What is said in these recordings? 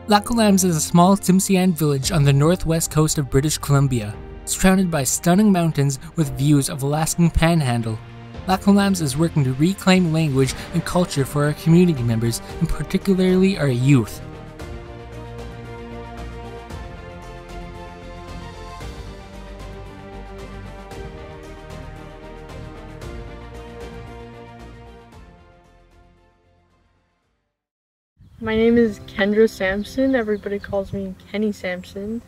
Kw'alaams is a small Tsimshian village on the northwest coast of British Columbia, surrounded by stunning mountains with views of Alaskan Panhandle. Kw'alaams is working to reclaim language and culture for our community members, and particularly our youth. My name is Kendra Sampson. Everybody calls me Kenny Sampson.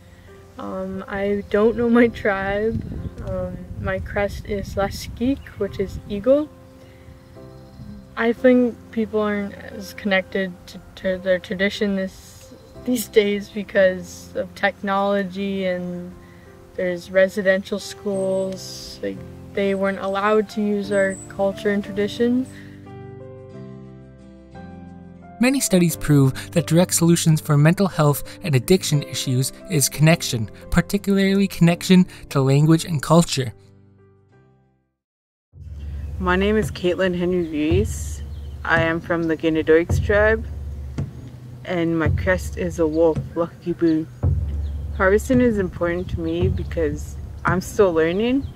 I don't know my tribe. My crest is Lashkik, which is eagle. I think people aren't as connected to their tradition these days because of technology, and there's residential schools. Like, they weren't allowed to use our culture and tradition. Many studies prove that direct solutions for mental health and addiction issues is connection, particularly connection to language and culture. My name is Caitlin Henry Reese. I am from the Ginadoix tribe, and my crest is a wolf, Lucky Boo. Harvesting is important to me because I'm still learning,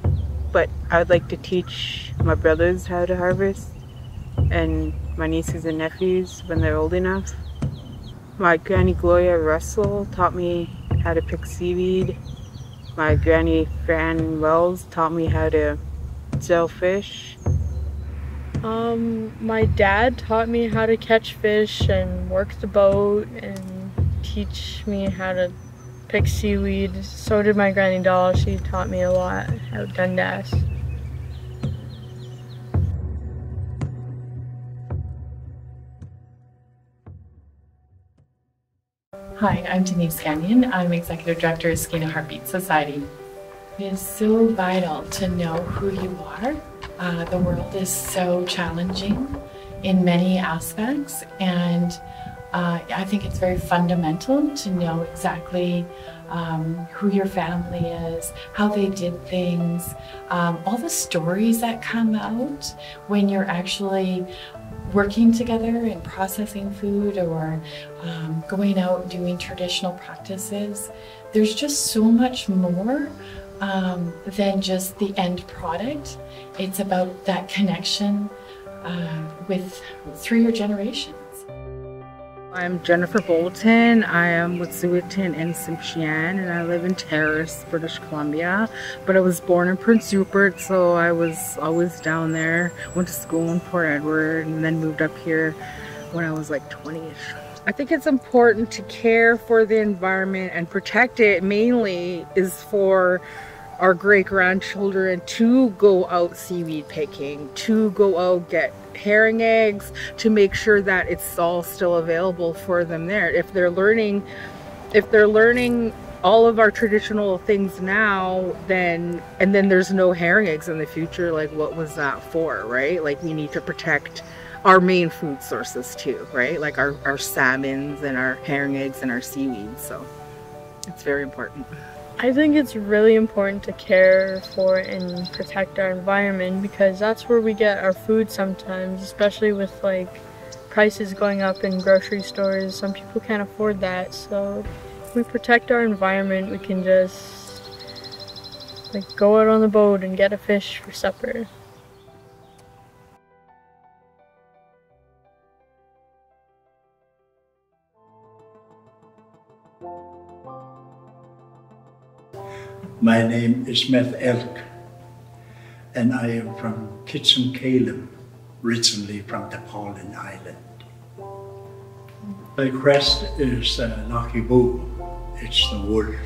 but I would like to teach my brothers how to harvest and my nieces and nephews when they're old enough. My granny Gloria Russell taught me how to pick seaweed. My granny Fran Wells taught me how to sell fish. My dad taught me how to catch fish and work the boat and teach me how to pick seaweed. So did my granny Doll. She taught me a lot out Dundas. Hi, I'm Denise Gagnon. I'm Executive Director of Skeena Heartbeat Society. It is so vital to know who you are. The world is so challenging in many aspects, and I think it's very fundamental to know exactly who your family is, how they did things, all the stories that come out when you're actually working together and processing food or going out doing traditional practices. There's just so much more than just the end product. It's about that connection through your generations. I'm Jennifer Bolton. I am with Wet'suwet'en and Tsimshian, and I live in Terrace, British Columbia. But I was born in Prince Rupert, so I was always down there. Went to school in Port Edward and then moved up here when I was like 20-ish. I think it's important to care for the environment and protect it. Mainly is for our great-grandchildren to go out seaweed picking, to go out get herring eggs, to make sure that it's all still available for them there. If they're learning all of our traditional things now, then there's no herring eggs in the future, like what was that for, right? Like, we need to protect our main food sources too, right? Like our salmons and our herring eggs and our seaweed. So it's very important. I think it's really important to care for and protect our environment because that's where we get our food sometimes, especially with like prices going up in grocery stores. Some people can't afford that, so if we protect our environment, we can just like go out on the boat and get a fish for supper. My name is Meth Elk, and I am from Kw'alaams, originally from the Pollen Island. My crest is Lucky Boo. It's the wolf.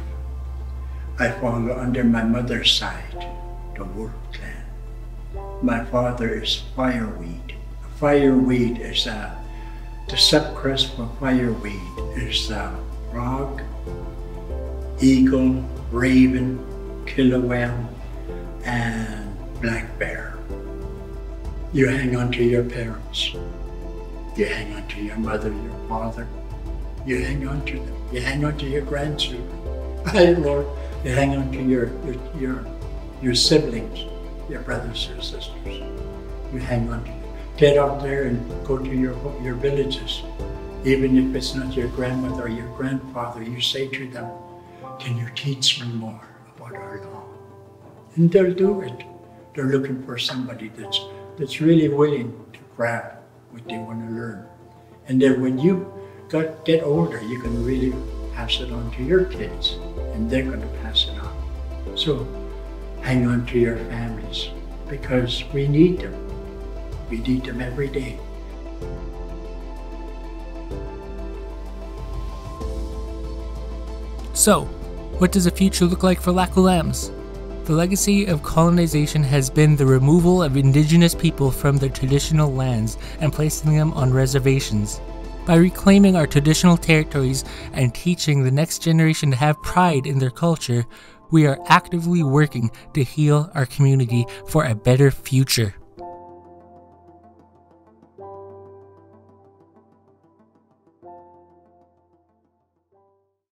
I fall under my mother's side, the wolf clan. My father is Fireweed. Fireweed is the subcrest for fireweed is frog, eagle, raven, killer whale, and black bear. You hang on to your parents. You hang on to your mother, your father. You hang on to them. You hang on to your grandchildren. Hi, Lord. You hang on to your siblings, your brothers or sisters. You hang on to them. Get out there and go to your villages Even if it's not your grandmother or your grandfather, you say to them, can you teach me more about our law? And they'll do it. They're looking for somebody that's really willing to grab what they want to learn. And then when you get older, you can really pass it on to your kids, and they're going to pass it on. So hang on to your families, because we need them. We need them every day. So, what does the future look like for Kw'alaams? The legacy of colonization has been the removal of indigenous people from their traditional lands and placing them on reservations. By reclaiming our traditional territories and teaching the next generation to have pride in their culture, we are actively working to heal our community for a better future.